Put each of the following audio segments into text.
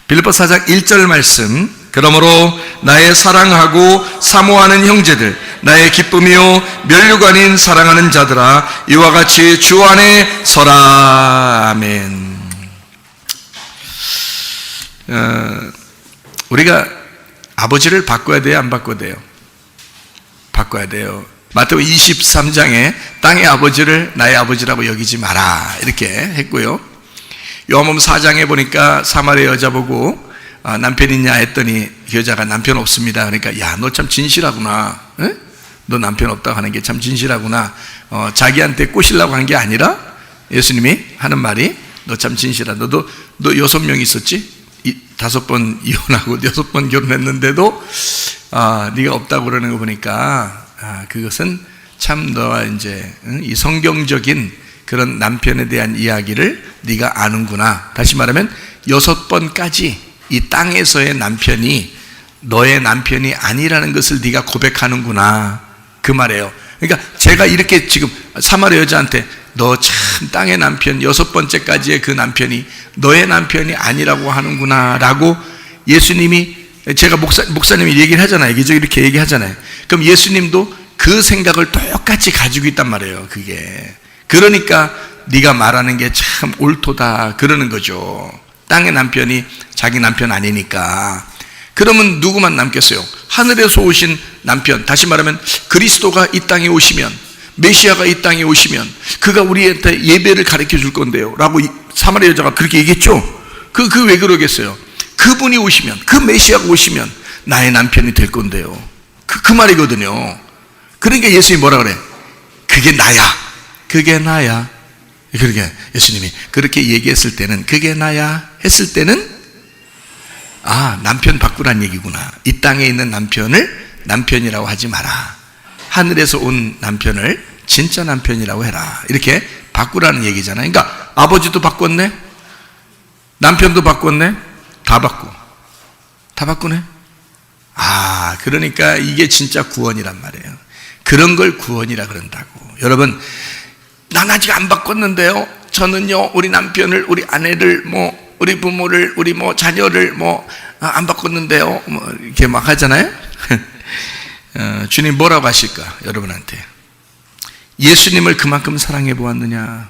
빌립보 4장 1절 말씀. 그러므로 나의 사랑하고 사모하는 형제들, 나의 기쁨이요 면류관인 사랑하는 자들아, 이와 같이 주 안에 서라. 아멘. 우리가 아버지를 바꿔야 돼요, 안 바꿔야 돼요? 바꿔야 돼요. 마태복음 23장에 땅의 아버지를 나의 아버지라고 여기지 마라 이렇게 했고요. 요한복음 4장에 보니까 사마리아 여자 보고 남편 있냐 했더니 여자가 남편 없습니다. 그러니까 야, 너 참 진실하구나. 에? 너 남편 없다고 하는 게 참 진실하구나. 자기한테 꼬시려고 한 게 아니라 예수님이 하는 말이 너 참 진실하다. 너 6명 있었지? 5번 이혼하고 6번 결혼했는데도 네가 없다고 그러는 거 보니까 그것은 참 너와 이제 이 성경적인 그런 남편에 대한 이야기를 네가 아는구나. 다시 말하면 6번까지 이 땅에서의 남편이 너의 남편이 아니라는 것을 네가 고백하는구나, 그 말이에요. 그러니까 제가 이렇게 지금 사마리아 여자한테 너 참 땅의 남편 6번째까지의 그 남편이 너의 남편이 아니라고 하는구나 라고 예수님이, 제가 목사님이 얘기를 하잖아요. 이렇게 얘기하잖아요. 그럼 예수님도 그 생각을 똑같이 가지고 있단 말이에요. 그게 그러니까 네가 말하는 게 참 옳도다 그러는 거죠. 땅의 남편이 자기 남편 아니니까. 그러면 누구만 남겠어요? 하늘에서 오신 남편, 다시 말하면 그리스도가 이 땅에 오시면, 메시아가 이 땅에 오시면 그가 우리한테 예배를 가르쳐 줄 건데요 라고 사마리아 여자가 그렇게 얘기했죠. 그 왜 그러겠어요? 그분이 오시면, 그 메시아가 오시면 나의 남편이 될 건데요. 그 말이거든요. 그러니까 예수님이 뭐라 그래? 그게 나야. 그게 나야. 그렇게 예수님이 그렇게 얘기했을 때는, 그게 나야 했을 때는 남편 바꾸란 얘기구나. 이 땅에 있는 남편을 남편이라고 하지 마라. 하늘에서 온 남편을 진짜 남편이라고 해라. 이렇게 바꾸라는 얘기잖아요. 그러니까 아버지도 바꿨네, 남편도 바꿨네, 다 바꾸네. 그러니까 이게 진짜 구원이란 말이에요. 그런 걸 구원이라 그런다고. 여러분, 난 아직 안 바꿨는데요. 저는요, 우리 남편을, 우리 아내를, 우리 부모를, 우리 자녀를 안 바꿨는데요. 이렇게 막 하잖아요. 주님 뭐라고 하실까? 여러분한테 예수님을 그만큼 사랑해 보았느냐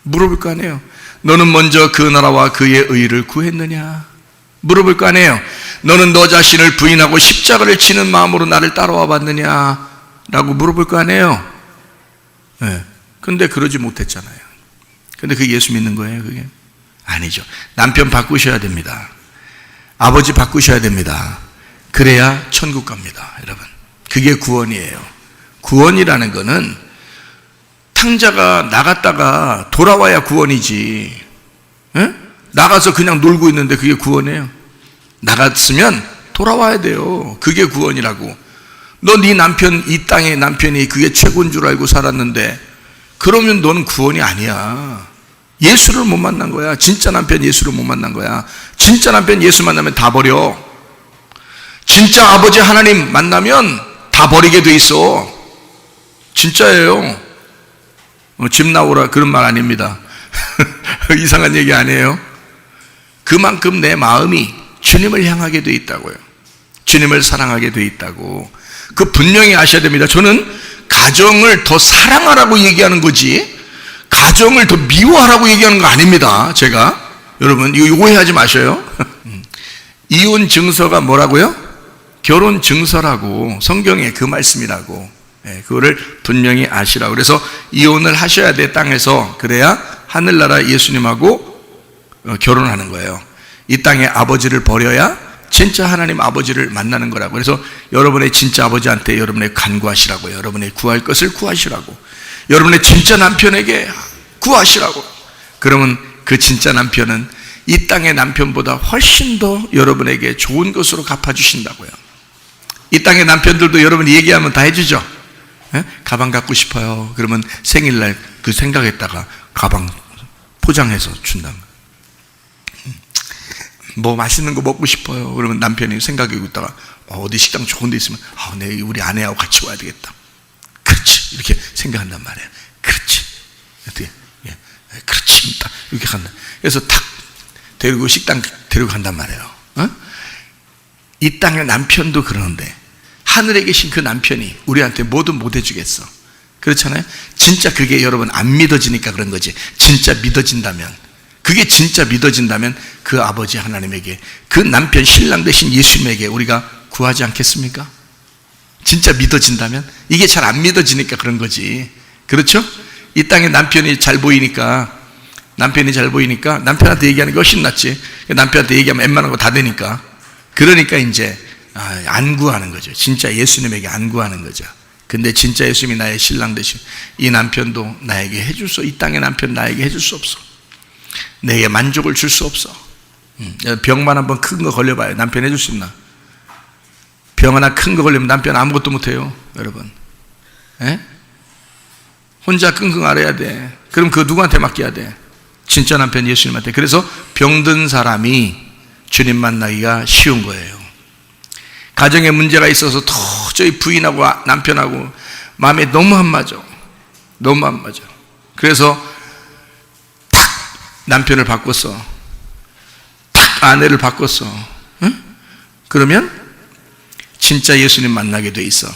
물어볼 거 아니에요. 너는 먼저 그 나라와 그의 의를 구했느냐 물어볼 거 아니에요. 너는 너 자신을 부인하고 십자가를 지는 마음으로 나를 따라와 봤느냐 라고 물어볼 거 아니에요. 근데 그러지 못했잖아요. 근데 그게 예수 믿는 거예요? 그게 아니죠. 남편 바꾸셔야 됩니다. 아버지 바꾸셔야 됩니다. 그래야 천국 갑니다, 여러분. 그게 구원이에요. 구원이라는 거는 탕자가 나갔다가 돌아와야 구원이지. 나가서 그냥 놀고 있는데 그게 구원이에요? 나갔으면 돌아와야 돼요. 그게 구원이라고. 너 네 남편, 이 땅의 남편이 그게 최고인 줄 알고 살았는데 그러면 너는 구원이 아니야. 예수를 못 만난 거야. 진짜 남편 예수를 못 만난 거야. 진짜 남편 예수 만나면 다 버려. 진짜 아버지 하나님 만나면 다 버리게 돼 있어. 진짜예요. 집 나오라 그런 말 아닙니다. 이상한 얘기 아니에요. 그만큼 내 마음이 주님을 향하게 돼 있다고요. 주님을 사랑하게 돼 있다고. 그 분명히 아셔야 됩니다. 저는 가정을 더 사랑하라고 얘기하는 거지 가정을 더 미워하라고 얘기하는 거 아닙니다. 제가 여러분 이거 오해하지 마셔요. 이혼 증서가 뭐라고요? 결혼 증서라고. 성경에 그 말씀이라고. 그거를 분명히 아시라고. 그래서 이혼을 하셔야 돼, 땅에서. 그래야 하늘나라 예수님하고 결혼하는 거예요. 이 땅의 아버지를 버려야 진짜 하나님 아버지를 만나는 거라고. 그래서 여러분의 진짜 아버지한테 여러분의 간구하시라고요. 여러분의 구할 것을 구하시라고. 여러분의 진짜 남편에게 구하시라고. 그러면 그 진짜 남편은 이 땅의 남편보다 훨씬 더 여러분에게 좋은 것으로 갚아주신다고요. 이 땅의 남편들도 여러분이 얘기하면 다 해주죠. 가방 갖고 싶어요. 그러면 생일날 그 생각했다가 가방 포장해서 준다. 뭐 맛있는 거 먹고 싶어요. 그러면 남편이 생각하고 있다가 어디 식당 좋은 데 있으면 내 우리 아내하고 같이 와야 되겠다. 그렇지. 이렇게 생각한단 말이에요. 그렇지. 어떻게? 그렇지. 이렇게 간다. 그래서 탁 데리고 식당 데리고 간단 말이에요. 이 땅의 남편도 그러는데 하늘에 계신 그 남편이 우리한테 뭐든 못 해주겠어. 그렇잖아요? 진짜 그게 여러분 안 믿어지니까 그런 거지. 진짜 믿어진다면, 그게 진짜 믿어진다면 그 아버지 하나님에게, 그 남편 신랑 되신 예수님에게 우리가 구하지 않겠습니까? 진짜 믿어진다면. 이게 잘 안 믿어지니까 그런 거지. 그렇죠? 이 땅에 남편이 잘 보이니까 남편한테 얘기하는 게 훨씬 낫지. 남편한테 얘기하면 웬만한 거 다 되니까. 그러니까 이제 안 구하는 거죠. 진짜 예수님에게 안 구하는 거죠. 근데 진짜 예수님이 나의 신랑 되신 이 남편도 나에게 해줄 수, 이 땅의 남편 나에게 해줄 수 없어. 내게 만족을 줄 수 없어. 병만 한번 큰 거 걸려봐요. 남편 해줄 수 있나? 병 하나 큰 거 걸리면 남편 아무것도 못해요, 여러분. 에? 혼자 끙끙 앓아야 돼. 그럼 그거 누구한테 맡겨야 돼? 진짜 남편 예수님한테. 그래서 병든 사람이 주님 만나기가 쉬운 거예요. 가정에 문제가 있어서 도저히 부인하고 남편하고 마음에 너무 안 맞아. 너무 안 맞아. 그래서 탁 남편을 바꿨어. 탁 아내를 바꿨어. 응? 그러면 진짜 예수님 만나게 돼 있어.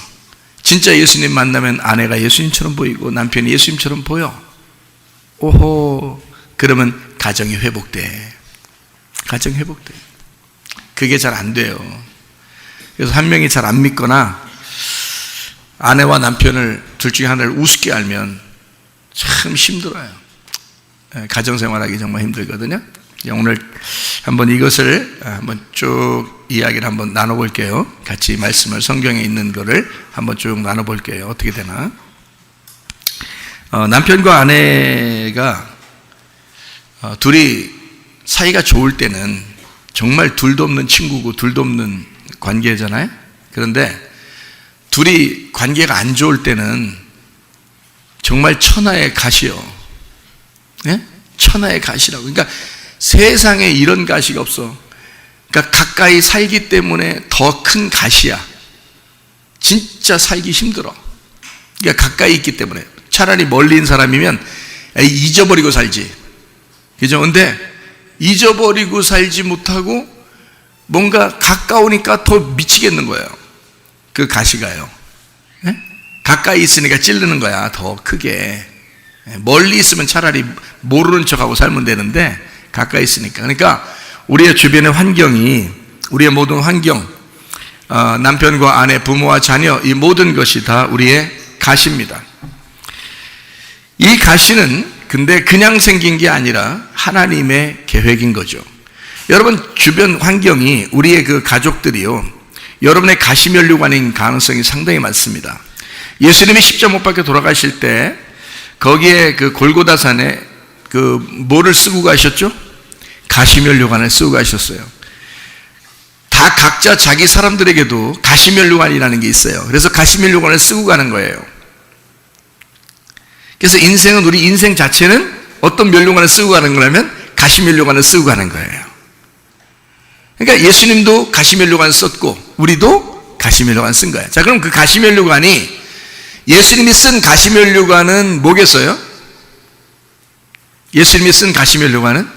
진짜 예수님 만나면 아내가 예수님처럼 보이고 남편이 예수님처럼 보여. 오호. 그러면 가정이 회복돼. 가정이 회복돼. 그게 잘 안 돼요. 그래서 한 명이 잘 안 믿거나 아내와 남편을 둘 중에 하나를 우습게 알면 참 힘들어요. 가정생활하기 정말 힘들거든요. 오늘 한번 이것을 한번 쭉 이야기를 한번 나눠볼게요. 같이 말씀을, 성경에 있는 거를 한번 쭉 나눠볼게요. 어떻게 되나? 남편과 아내가 둘이 사이가 좋을 때는 정말 둘도 없는 친구고 둘도 없는 관계잖아요. 그런데 둘이 관계가 안 좋을 때는 정말 천하의 가시요. 예? 천하의 가시라고. 그러니까 세상에 이런 가시가 없어. 그러니까 가까이 살기 때문에 더 큰 가시야. 진짜 살기 힘들어. 그러니까 가까이 있기 때문에. 차라리 멀리 있는 사람이면 잊어버리고 살지. 그죠? 근데 잊어버리고 살지 못하고 뭔가 가까우니까 더 미치겠는 거예요. 그 가시가요. 네? 가까이 있으니까 찌르는 거야. 더 크게. 멀리 있으면 차라리 모르는 척하고 살면 되는데 가까이 있으니까. 그러니까 우리의 주변의 환경이, 우리의 모든 환경, 남편과 아내, 부모와 자녀, 이 모든 것이 다 우리의 가시입니다. 이 가시는 근데 그냥 생긴 게 아니라 하나님의 계획인 거죠. 여러분 주변 환경이, 우리의 그 가족들이요, 여러분의 가시면류관인 가능성이 상당히 많습니다. 예수님이 십자가 못 박혀 돌아가실 때 거기에 그 골고다산에 그 뭐를 쓰고 가셨죠? 가시면류관을 쓰고 가셨어요. 다 각자 자기 사람들에게도 가시면류관이라는 게 있어요. 그래서 가시면류관을 쓰고 가는 거예요. 그래서 인생은, 우리 인생 자체는 어떤 면류관을 쓰고 가는 거냐면 가시면류관을 쓰고 가는 거예요. 그러니까 예수님도 가시면류관 썼고 우리도 가시면류관 쓴 거예요. 자, 그럼 그 가시면류관이, 예수님이 쓴 가시면류관은 뭐겠어요? 예수님이 쓴 가시면류관은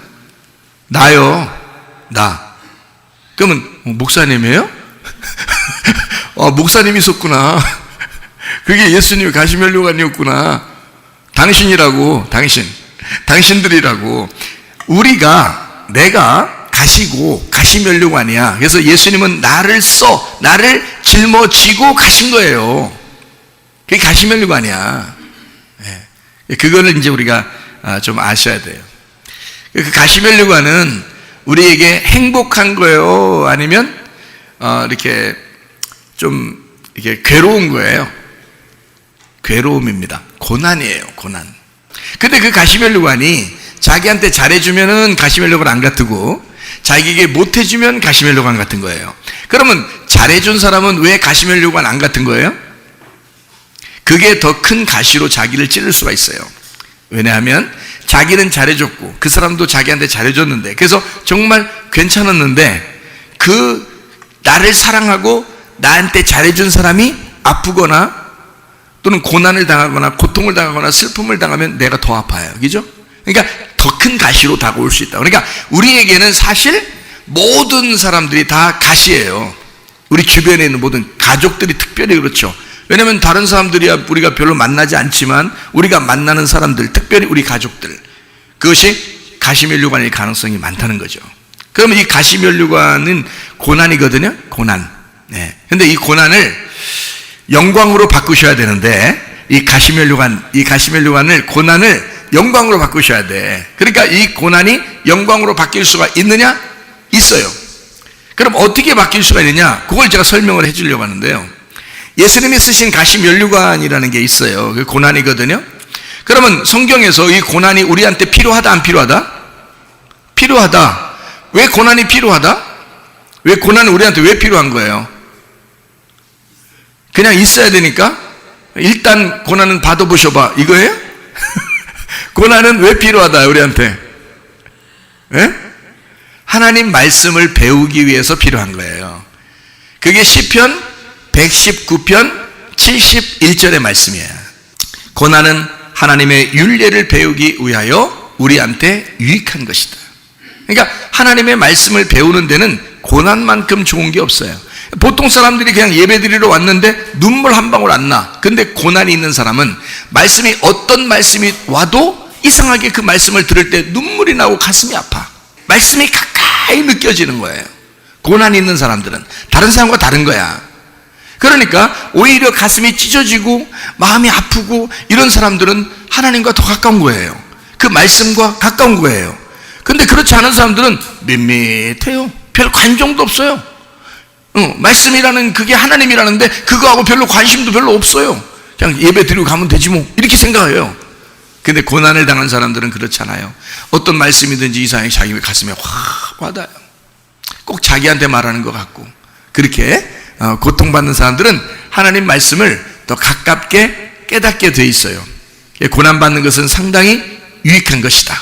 나요. 나. 그러면 목사님이에요? 목사님이 썼구나. 그게 예수님의 가시면류관이었구나. 당신이라고, 당신들이라고. 우리가, 내가 가시고 가시면류관이야. 그래서 예수님은 나를 짊어지고 가신 거예요. 그게 가시면류관이야. 그거를 이제 우리가 좀 아셔야 돼요. 그 가시면류관은 우리에게 행복한 거예요? 아니면 이렇게 좀 이렇게 괴로운 거예요? 괴로움입니다. 고난이에요, 고난. 근데 그 가시면류관이 자기한테 잘해주면은 가시면류관 안 같고, 자기에게 못해주면 가시면류관 같은 거예요. 그러면 잘해준 사람은 왜 가시면류관 안 같은 거예요? 그게 더 큰 가시로 자기를 찌를 수가 있어요. 왜냐하면 자기는 잘해줬고 그 사람도 자기한테 잘해줬는데, 그래서 정말 괜찮았는데 그 나를 사랑하고 나한테 잘해준 사람이 아프거나 또는 고난을 당하거나 고통을 당하거나 슬픔을 당하면 내가 더 아파요. 그죠? 그러니까 더 큰 가시로 다가올 수 있다. 그러니까 우리에게는 사실 모든 사람들이 다 가시예요. 우리 주변에 있는 모든 가족들이 특별히 그렇죠. 왜냐하면 다른 사람들이야 우리가 별로 만나지 않지만 우리가 만나는 사람들, 특별히 우리 가족들, 그것이 가시면류관일 가능성이 많다는 거죠. 그러면 이 가시면류관은 고난이거든요. 고난. 네. 근데 이 고난을 영광으로 바꾸셔야 되는데 이 가시면류관을 고난을 영광으로 바꾸셔야 돼. 그러니까 이 고난이 영광으로 바뀔 수가 있느냐? 있어요. 그럼 어떻게 바뀔 수가 있느냐? 그걸 제가 설명을 해주려고 하는데요. 예수님이 쓰신 가시면류관이라는 게 있어요. 그 고난이거든요. 그러면 성경에서 이 고난이 우리한테 필요하다, 안 필요하다? 필요하다. 왜 고난이 필요하다? 왜 고난은 우리한테 왜 필요한 거예요? 그냥 있어야 되니까? 일단 고난은 받아보셔봐. 이거예요? 고난은 왜 필요하다, 우리한테? 예? 하나님 말씀을 배우기 위해서 필요한 거예요. 그게 시편 119편 71절의 말씀이에요. 고난은 하나님의 율례를 배우기 위하여 우리한테 유익한 것이다. 그러니까 하나님의 말씀을 배우는 데는 고난만큼 좋은 게 없어요. 보통 사람들이 그냥 예배드리러 왔는데 눈물 한 방울 안 나. 근데 고난이 있는 사람은 말씀이 어떤 말씀이 와도 이상하게 그 말씀을 들을 때 눈물이 나고 가슴이 아파. 말씀이 가까이 느껴지는 거예요. 고난이 있는 사람들은 다른 사람과 다른 거야. 그러니까 오히려 가슴이 찢어지고 마음이 아프고 이런 사람들은 하나님과 더 가까운 거예요. 그 말씀과 가까운 거예요. 근데 그렇지 않은 사람들은 밋밋해요. 별 관심도 없어요. 말씀이라는 그게 하나님이라는데 그거하고 별로 관심도 별로 없어요. 그냥 예배 드리고 가면 되지 뭐 이렇게 생각해요. 근데 고난을 당한 사람들은 그렇잖아요. 어떤 말씀이든지 이상하게 자기 가슴에 확 와닿아요. 꼭 자기한테 말하는 것 같고. 그렇게 고통받는 사람들은 하나님 말씀을 더 가깝게 깨닫게 돼 있어요. 고난받는 것은 상당히 유익한 것이다.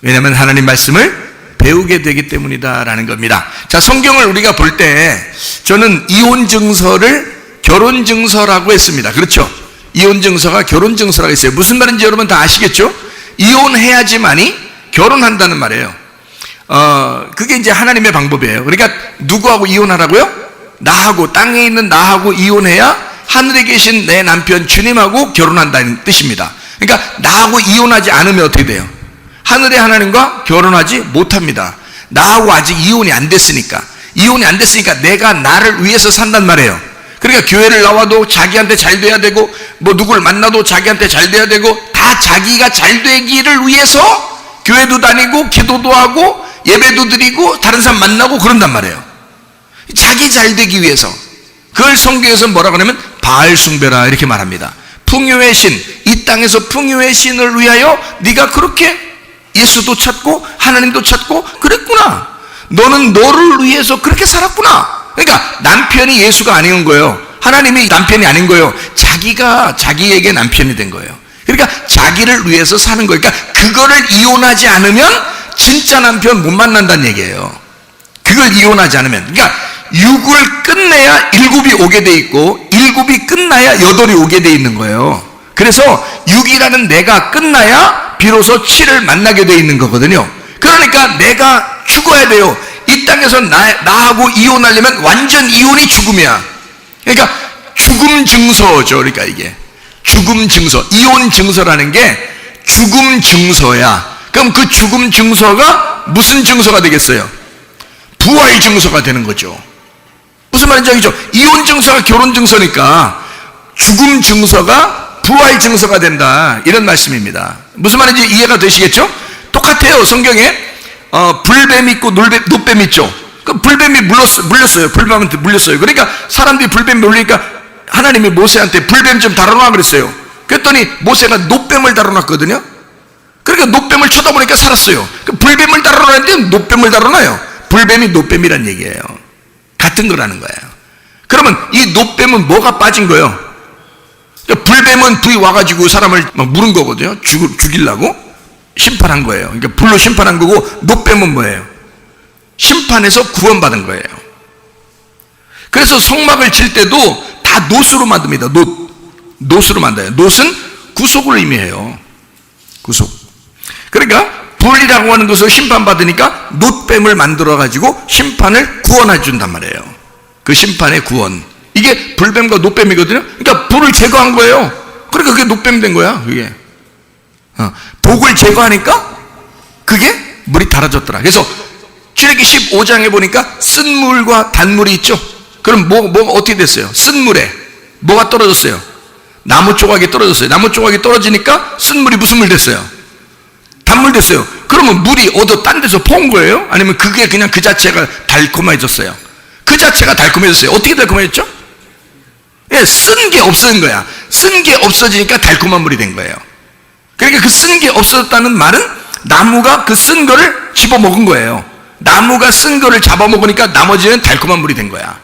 왜냐하면 하나님 말씀을 배우게 되기 때문이다라는 겁니다. 자, 성경을 우리가 볼 때 저는 이혼 증서를 결혼 증서라고 했습니다. 그렇죠? 이혼 증서가 결혼 증서라고 했어요. 무슨 말인지 여러분 다 아시겠죠? 이혼해야지만이 결혼한다는 말이에요. 그게 이제 하나님의 방법이에요. 그러니까 누구하고 이혼하라고요? 나하고, 땅에 있는 나하고 이혼해야 하늘에 계신 내 남편 주님하고 결혼한다는 뜻입니다. 그러니까 나하고 이혼하지 않으면 어떻게 돼요? 하늘의 하나님과 결혼하지 못합니다. 나하고 아직 이혼이 안 됐으니까. 이혼이 안 됐으니까 내가 나를 위해서 산단 말이에요. 그러니까 교회를 나와도 자기한테 잘 돼야 되고, 뭐 누구를 만나도 자기한테 잘 돼야 되고, 다 자기가 잘 되기를 위해서 교회도 다니고 기도도 하고 예배도 드리고 다른 사람 만나고 그런단 말이에요. 자기 잘 되기 위해서. 그걸 성경에서 뭐라고 하냐면 바알 숭배라 이렇게 말합니다. 풍요의 신, 이 땅에서 풍요의 신을 위하여 네가 그렇게 예수도 찾고 하나님도 찾고 그랬구나. 너는 너를 위해서 그렇게 살았구나. 그러니까 남편이 예수가 아닌 거예요. 하나님이 남편이 아닌 거예요. 자기가 자기에게 남편이 된 거예요. 그러니까 자기를 위해서 사는 거예요. 그러니까 그거를 이혼하지 않으면 진짜 남편 못 만난다는 얘기예요. 그걸 이혼하지 않으면. 그러니까 6을 끝내야 7이 오게 돼 있고 7이 끝나야 8이 오게 돼 있는 거예요. 그래서 6이라는 내가 끝나야 비로소 7을 만나게 돼 있는 거거든요. 그러니까 내가 죽어야 돼요. 이 땅에서 나하고 이혼하려면 완전 이혼이 죽음이야. 그러니까 죽음 증서죠. 그러니까 이게 죽음 증서, 이혼 증서라는 게 죽음 증서야. 그럼 그 죽음 증서가 무슨 증서가 되겠어요? 부활 증서가 되는 거죠. 무슨 말인지 알겠죠? 이혼 증서가 결혼 증서니까 죽음 증서가 부활 증서가 된다, 이런 말씀입니다. 무슨 말인지 이해가 되시겠죠? 똑같아요. 성경에 불뱀 있고 노뱀 있죠. 그 불뱀이 물렸어요. 불뱀한테 물렸어요. 그러니까 사람들이 불뱀 물리니까 하나님이 모세한테 불뱀 좀 다뤄놔 그랬어요. 그랬더니 모세가 노뱀을 다뤄놨거든요. 그러니까 노뱀을 쳐다보니까 살았어요. 그 불뱀을 다뤄놨는데 노뱀을 다뤄놔요. 불뱀이 노뱀이란 얘기예요. 같은 거라는 거예요. 그러면 이 노뱀은 뭐가 빠진 거예요? 불뱀은 불이 와가지고 사람을 막 물은 거거든요. 죽이려고 심판한 거예요. 그러니까 불로 심판한 거고, 노뱀은 뭐예요? 심판에서 구원받은 거예요. 그래서 성막을 칠 때도 다 놋으로 만듭니다. 놋으로 만들어요. 놋은 구속을 의미해요. 구속. 그러니까 불이라고 하는 것을 심판받으니까 놋뱀을 만들어가지고 심판을 구원해 준단 말이에요. 그 심판의 구원. 이게 불뱀과 놋뱀이거든요. 그러니까 불을 제거한 거예요. 그러니까 그게 놋뱀 된 거야, 그게. 독을 제거하니까 그게 물이 달아졌더라. 그래서 출애기 15장에 보니까 쓴 물과 단물이 있죠. 그럼 뭐가 어떻게 됐어요? 쓴 물에 뭐가 떨어졌어요? 나무 조각이 떨어졌어요. 나무 조각이 떨어지니까 쓴 물이 무슨 물 됐어요? 단물 됐어요. 그러면 물이 딴 데서 퍼온 거예요? 아니면 그게 그냥 그 자체가 달콤해졌어요? 그 자체가 달콤해졌어요. 어떻게 달콤해졌죠? 예, 쓴 게 없어진 거야. 쓴 게 없어지니까 달콤한 물이 된 거예요. 그러니까 그 쓴 게 없어졌다는 말은 나무가 그 쓴 거를 집어먹은 거예요. 나무가 쓴 거를 잡아먹으니까 나머지는 달콤한 물이 된 거야.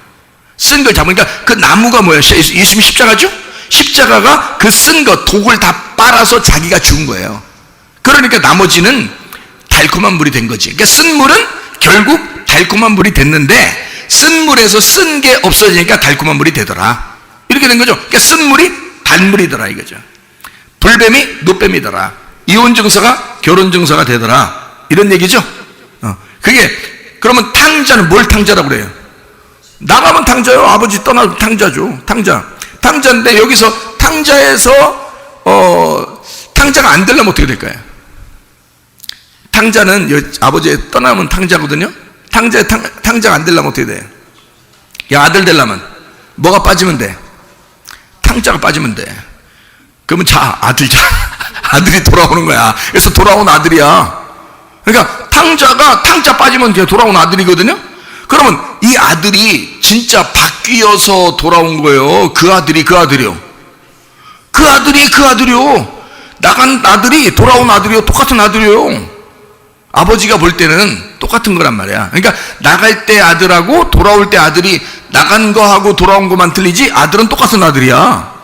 쓴 걸 잡으니까 그 나무가 뭐예요? 예수님 십자가죠? 십자가가 그 쓴 거, 독을 다 빨아서 자기가 죽은 거예요. 그러니까 나머지는 달콤한 물이 된 거지. 그러니까 쓴 물은 결국 달콤한 물이 됐는데 쓴 물에서 쓴 게 없어지니까 달콤한 물이 되더라. 이렇게 된 거죠. 그러니까 쓴 물이 단물이더라 이거죠. 불뱀이 놋뱀이더라. 이혼 증서가 결혼 증서가 되더라. 이런 얘기죠. 그게 그러면 탕자는 뭘 탕자라고 그래요? 나가면 탕자요. 아버지 떠나면 탕자죠. 탕자인데 여기서 탕자에서 탕자가 안 되려면 어떻게 될까요? 탕자는 아버지 떠나면 탕자거든요. 탕자가 안 되려면 어떻게 돼요? 야, 아들 되려면 뭐가 빠지면 돼? 탕자가 빠지면 돼. 그러면 아들이 돌아오는 거야. 그래서 돌아온 아들이야. 그러니까 탕자 빠지면 그냥 돌아온 아들이거든요. 그러면 이 아들이 진짜 바뀌어서 돌아온 거예요. 그 아들이요. 나간 아들이 돌아온 아들이요. 똑같은 아들이요. 아버지가 볼 때는 똑같은 거란 말이야. 그러니까 나갈 때 아들하고 돌아올 때 아들이 나간 거하고 돌아온 것만 틀리지 아들은 똑같은 아들이야.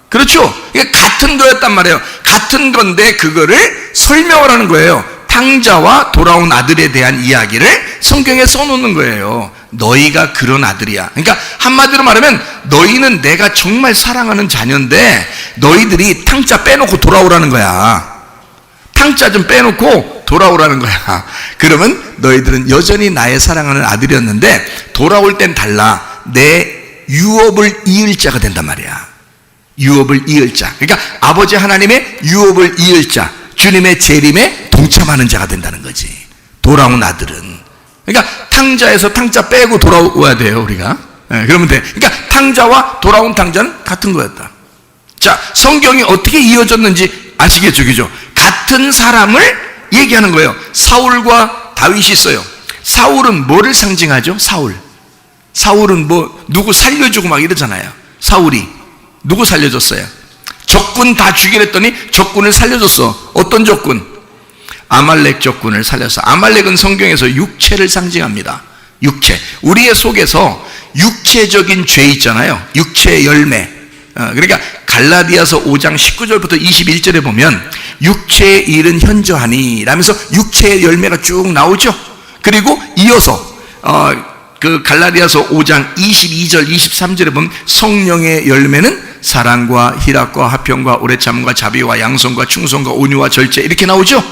그렇죠? 이게 같은 거였단 말이에요. 같은 건데 그거를 설명을 하는 거예요. 탕자와 돌아온 아들에 대한 이야기를 성경에 써놓는 거예요. 너희가 그런 아들이야. 그러니까 한마디로 말하면 너희는 내가 정말 사랑하는 자녀인데 너희들이 탕자 빼놓고 돌아오라는 거야. 탕자 좀 빼놓고 돌아오라는 거야. 그러면 너희들은 여전히 나의 사랑하는 아들이었는데 돌아올 땐 달라. 내 유업을 이을 자가 된단 말이야. 유업을 이을 자. 그러니까 아버지 하나님의 유업을 이을 자, 주님의 재림에 동참하는 자가 된다는 거지. 돌아온 아들은. 그러니까 탕자에서 탕자 빼고 돌아와야 돼요, 우리가. 네, 그러면 돼. 그러니까 탕자와 돌아온 탕자는 같은 거였다. 자, 성경이 어떻게 이어졌는지 아시겠죠? 그죠? 같은 사람을 얘기하는 거예요. 사울과 다윗이 있어요. 사울은 뭐를 상징하죠? 사울은 누구 살려주고 막 이러잖아요. 사울이 누구 살려줬어요? 적군 다 죽이랬더니 적군을 살려줬어. 어떤 적군? 아말렉 적군을 살렸어. 아말렉은 성경에서 육체를 상징합니다. 육체. 우리의 속에서 육체적인 죄 있잖아요. 육체의 열매. 그러니까 갈라디아서 5장 19절부터 21절에 보면 육체의 일은 현저하니 라면서 육체의 열매가 쭉 나오죠. 그리고 이어서 그 갈라디아서 5장 22절 23절에 보면 성령의 열매는 사랑과 희락과 화평과 오래 참음과 자비와 양선과 충성과 온유와 절제 이렇게 나오죠.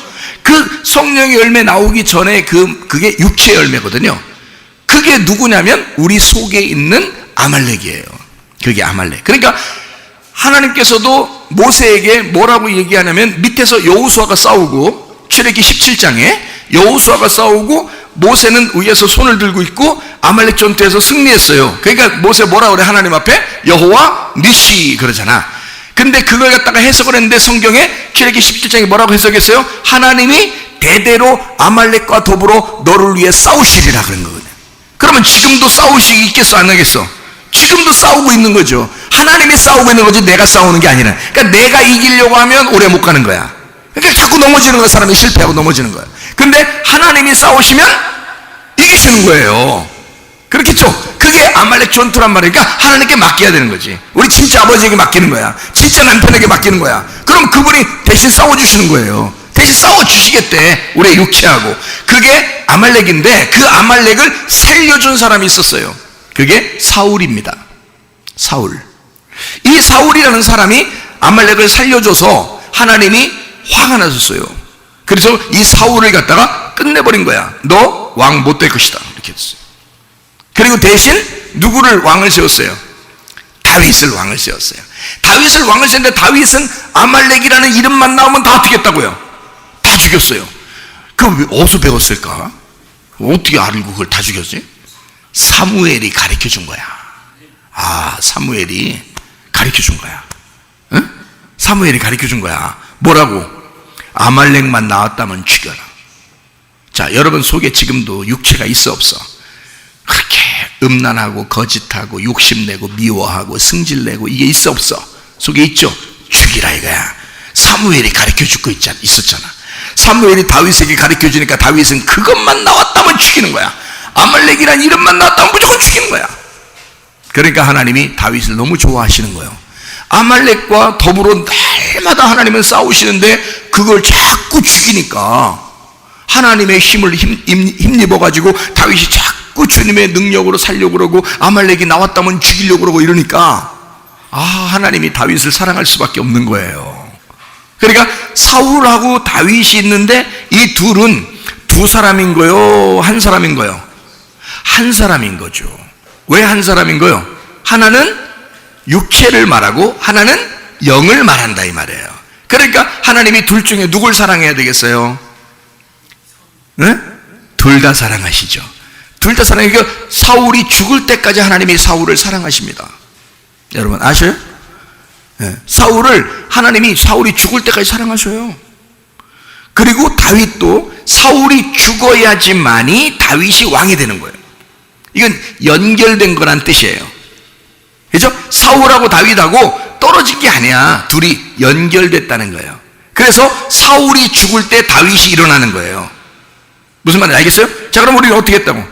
그 성령의 열매 나오기 전에 그게 육체의 열매거든요. 그게 누구냐면 우리 속에 있는 아말렉이에요. 그게 아말렉. 그러니까 하나님께서도 모세에게 뭐라고 얘기하냐면 밑에서 여호수아가 싸우고 출애기 17장에 여호수아가 싸우고 모세는 위에서 손을 들고 있고 아말렉 전투에서 승리했어요. 그러니까 모세 뭐라 그래? 하나님 앞에 여호와 니시 그러잖아. 근데 그걸 갖다가 해석을 했는데 성경에 출애기 17장에 뭐라고 해석했어요? 하나님이 대대로 아말렉과 더불어 너를 위해 싸우시리라 그런 거거든요. 그러면 지금도 싸우시기 있겠어 안 하겠어? 지금도 싸우고 있는 거죠. 하나님이 싸우고 있는 거지 내가 싸우는 게 아니라. 그러니까 내가 이기려고 하면 오래 못 가는 거야. 그러니까 자꾸 넘어지는 거야. 사람이 실패하고 넘어지는 거야. 근데 하나님이 싸우시면 이기시는 거예요. 그렇겠죠? 그게 아말렉 전투란 말이니까 하나님께 맡겨야 되는 거지. 우리 진짜 아버지에게 맡기는 거야. 진짜 남편에게 맡기는 거야. 그럼 그분이 대신 싸워주시는 거예요. 대신 싸워주시겠대. 우리의 육체하고. 그게 아말렉인데 그 아말렉을 살려준 사람이 있었어요. 그게 사울입니다. 사울. 이 사울이라는 사람이 아말렉을 살려줘서 하나님이 화가 나셨어요. 그래서 이 사울을 갖다가 끝내버린 거야. 너 왕 못 될 것이다, 이렇게 했어요. 그리고 대신 누구를 왕을 세웠어요? 다윗을 왕을 세웠어요. 다윗을 왕을 세웠는데 다윗은 아말렉이라는 이름만 나오면 다 죽였다고요. 다 죽였어요. 그럼 어디서 배웠을까? 어떻게 알고 그걸 다 죽였지? 사무엘이 가르쳐 준 거야. 사무엘이 가르쳐 준 거야. 응? 사무엘이 가르쳐 준 거야. 뭐라고? 아말렉만 나왔다면 죽여라. 자, 여러분 속에 지금도 육체가 있어 없어? 그렇게 음란하고 거짓하고 욕심내고 미워하고 승질내고 이게 있어 없어? 속에 있죠? 죽이라 이거야. 사무엘이 가르쳐 주고 있었잖아. 사무엘이 다윗에게 가르쳐 주니까 다윗은 그것만 나왔다면 죽이는 거야. 아말렉이란 이름만 나왔다면 무조건 죽이는 거야. 그러니까 하나님이 다윗을 너무 좋아하시는 거예요. 아말렉과 더불어 날마다 하나님은 싸우시는데 그걸 자꾸 죽이니까 하나님의 힘을 힘입어가지고 다윗이 자꾸 주님의 능력으로 살려고 그러고 아말렉이 나왔다면 죽이려고 그러고 이러니까 하나님이 다윗을 사랑할 수밖에 없는 거예요. 그러니까 사울하고 다윗이 있는데 이 둘은 두 사람인 거요? 한 사람인 거요? 한 사람인 거죠. 왜 한 사람인 거요? 하나는 육체를 말하고 하나는 영을 말한다 이 말이에요. 그러니까 하나님이 둘 중에 누굴 사랑해야 되겠어요? 네? 둘 다 사랑하시죠. 둘 다 사랑해요. 사울이 죽을 때까지 하나님이 사울을 사랑하십니다. 여러분 아셔요? 네. 하나님이 사울이 죽을 때까지 사랑하셔요. 그리고 다윗도 사울이 죽어야지만이 다윗이 왕이 되는 거예요. 이건 연결된 거란 뜻이에요. 그죠? 사울하고 다윗하고 떨어진 게 아니야. 둘이 연결됐다는 거예요. 그래서 사울이 죽을 때 다윗이 일어나는 거예요. 무슨 말인지 알겠어요? 자, 그럼 우리는 어떻게 했다고?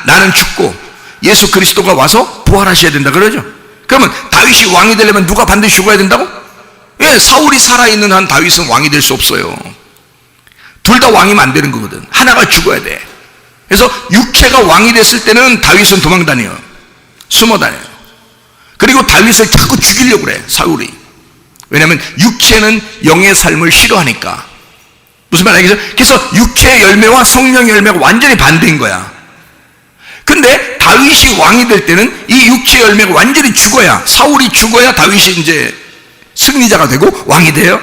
나는 죽고 예수 그리스도가 와서 부활하셔야 된다 그러죠? 그러면 다윗이 왕이 되려면 누가 반드시 죽어야 된다고? 왜? 사울이 살아있는 한 다윗은 왕이 될 수 없어요. 둘 다 왕이면 안 되는 거거든. 하나가 죽어야 돼. 그래서 육체가 왕이 됐을 때는 다윗은 도망 다녀요. 숨어 다녀요. 그리고 다윗을 자꾸 죽이려고 그래, 사울이. 왜냐하면 육체는 영의 삶을 싫어하니까. 무슨 말 알겠어요? 그래서 육체의 열매와 성령의 열매가 완전히 반대인 거야. 근데 다윗이 왕이 될 때는 이 육체의 열매가 완전히 죽어야, 사울이 죽어야 다윗이 이제 승리자가 되고 왕이 돼요.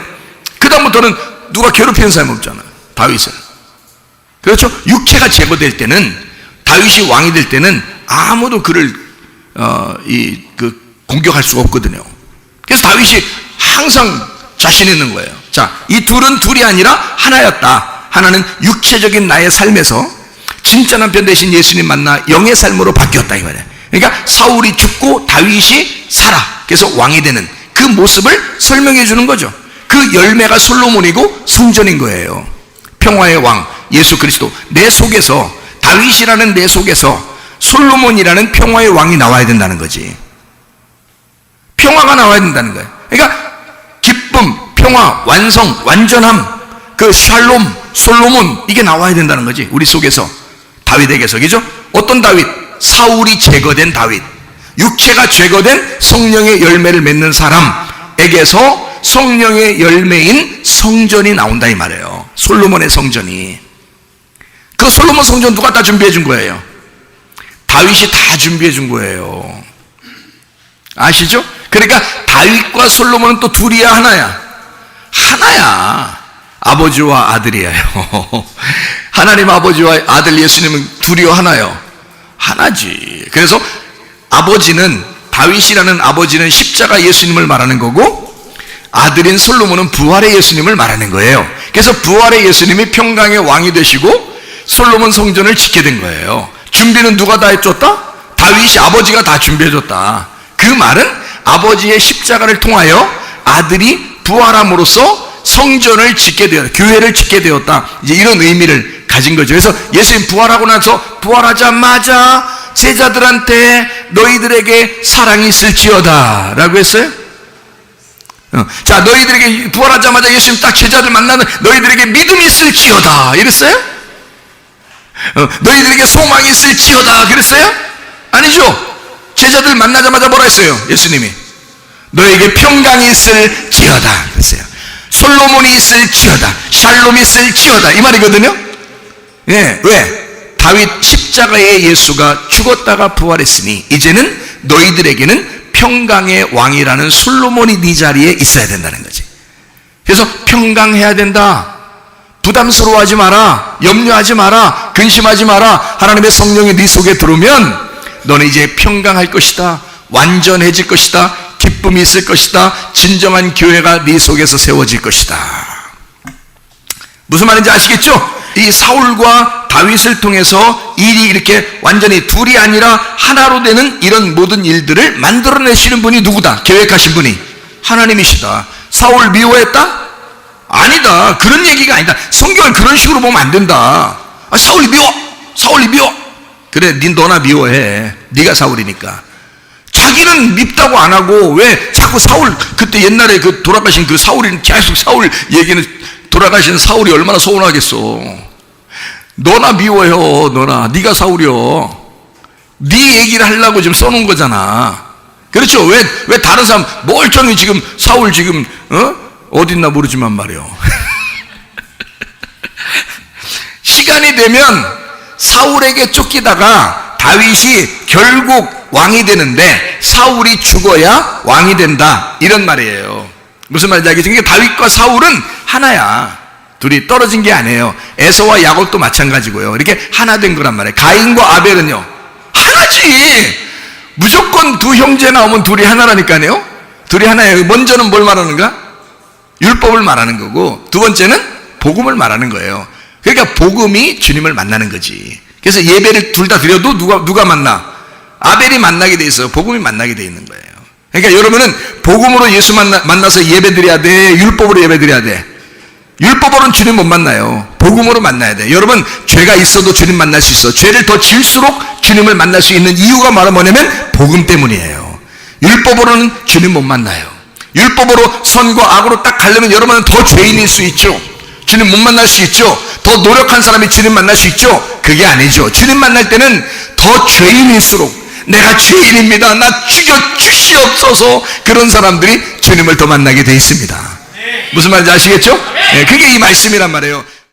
그 다음부터는 누가 괴롭히는 사람이 없잖아요, 다윗은. 그렇죠? 육체가 제거될 때는, 다윗이 왕이 될 때는 아무도 그를 공격할 수가 없거든요. 그래서 다윗이 항상 자신 있는 거예요. 자, 이 둘은 둘이 아니라 하나였다. 하나는 육체적인 나의 삶에서 진짜 남편 대신 예수님 만나 영의 삶으로 바뀌었다 이 말이에요. 그러니까 사울이 죽고 다윗이 살아. 그래서 왕이 되는 그 모습을 설명해 주는 거죠. 그 열매가 솔로몬이고 성전인 거예요. 평화의 왕 예수 그리스도, 내 속에서, 다윗이라는 내 속에서 솔로몬이라는 평화의 왕이 나와야 된다는 거지. 평화가 나와야 된다는 거예요. 그러니까 기쁨, 평화, 완성, 완전함, 그 샬롬, 솔로몬, 이게 나와야 된다는 거지. 우리 속에서, 다윗에게서. 그죠? 어떤 다윗? 사울이 제거된 다윗, 육체가 제거된 성령의 열매를 맺는 사람에게서 성령의 열매인 성전이 나온다 이 말이에요. 솔로몬의 성전이. 그 솔로몬 성전 누가 다 준비해 준 거예요? 다윗이 다 준비해 준 거예요. 아시죠? 그러니까 다윗과 솔로몬은 또 둘이야 하나야? 하나야. 아버지와 아들이에요. 하나님 아버지와 아들 예수님은 둘이요 하나요? 하나지. 그래서 아버지는, 다윗이라는 아버지는 십자가 예수님을 말하는 거고, 아들인 솔로몬은 부활의 예수님을 말하는 거예요. 그래서 부활의 예수님이 평강의 왕이 되시고 솔로몬 성전을 짓게 된 거예요. 준비는 누가 다 해줬다? 다윗이, 아버지가 다 준비해줬다. 그 말은 아버지의 십자가를 통하여 아들이 부활함으로써 성전을 짓게 되었다, 교회를 짓게 되었다, 이제 이런 의미를 가진 거죠. 그래서 예수님 부활하고 나서 부활하자마자 제자들한테 너희들에게 사랑이 있을지어다 라고 했어요. 자, 너희들에게, 부활하자마자 예수님 딱 제자들 만나는 너희들에게 믿음이 있을지어다 이랬어요? 너희들에게 소망이 있을지어다 그랬어요? 아니죠. 제자들 만나자마자 뭐라 했어요? 예수님이 너에게 평강이 있을지어다 그랬어요. 솔로몬이 있을지어다, 샬롬이 있을지어다, 이 말이거든요. 예, 왜? 다윗 십자가의 예수가 죽었다가 부활했으니 이제는 너희들에게는 평강의 왕이라는 솔로몬이 네 자리에 있어야 된다는 거지. 그래서 평강해야 된다. 부담스러워하지 마라, 염려하지 마라, 근심하지 마라. 하나님의 성령이 네 속에 들어오면 너는 이제 평강할 것이다, 완전해질 것이다, 기쁨이 있을 것이다, 진정한 교회가 네 속에서 세워질 것이다. 무슨 말인지 아시겠죠? 이 사울과 다윗을 통해서 일이 이렇게 완전히 둘이 아니라 하나로 되는 이런 모든 일들을 만들어내시는 분이 누구다? 계획하신 분이 하나님이시다. 사울 미워했다? 아니다. 그런 얘기가 아니다. 성경을 그런 식으로 보면 안 된다. 아, 사울이 미워, 사울이 미워. 그래, 너나 미워해. 네가 사울이니까. 자기는 밉다고 안 하고 왜 자꾸 사울, 그때 옛날에 그 돌아가신 그 사울이 계속 사울 얘기는, 돌아가신 사울이 얼마나 서운하겠어. 너나 미워요. 너나, 네가 사울이요. 네 얘기를 하려고 지금 써놓은 거잖아. 그렇죠? 왜 다른 사람 멀쩡히 지금 사울 지금 어딨나 모르지만 말이요. 시간이 되면 사울에게 쫓기다가 다윗이 결국 왕이 되는데 사울이 죽어야 왕이 된다, 이런 말이에요. 무슨 말인지 알겠죠? 그러니까 다윗과 사울은 하나야. 둘이 떨어진 게 아니에요. 에서와 야곱도 마찬가지고요. 이렇게 하나 된 거란 말이에요. 가인과 아벨은요, 하나지. 무조건 두 형제 나오면 둘이 하나라니까요. 둘이 하나예요. 먼저는 뭘 말하는가? 율법을 말하는 거고, 두 번째는 복음을 말하는 거예요. 그러니까 복음이 주님을 만나는 거지. 그래서 예배를 둘 다 드려도 누가 만나? 아벨이 만나게 돼 있어요. 복음이 만나게 돼 있는 거예요. 그러니까 여러분은 복음으로 예수 만나서 예배 드려야 돼? 율법으로 예배 드려야 돼? 율법으로는 주님 못 만나요. 복음으로 만나야 돼. 여러분, 죄가 있어도 주님 만날 수 있어. 죄를 더 지을수록 주님을 만날 수 있는 이유가 뭐냐면 복음 때문이에요. 율법으로는 주님 못 만나요. 율법으로 선과 악으로 딱 가려면 여러분은 더 죄인일 수 있죠. 주님 못 만날 수 있죠. 더 노력한 사람이 주님 만날 수 있죠. 그게 아니죠. 주님 만날 때는 더 죄인일수록, 내가 죄인입니다, 나 죽여주시옵소서, 그런 사람들이 주님을 더 만나게 돼 있습니다. 무슨 말인지 아시겠죠? 네, 그게 이 말씀이란 말이에요.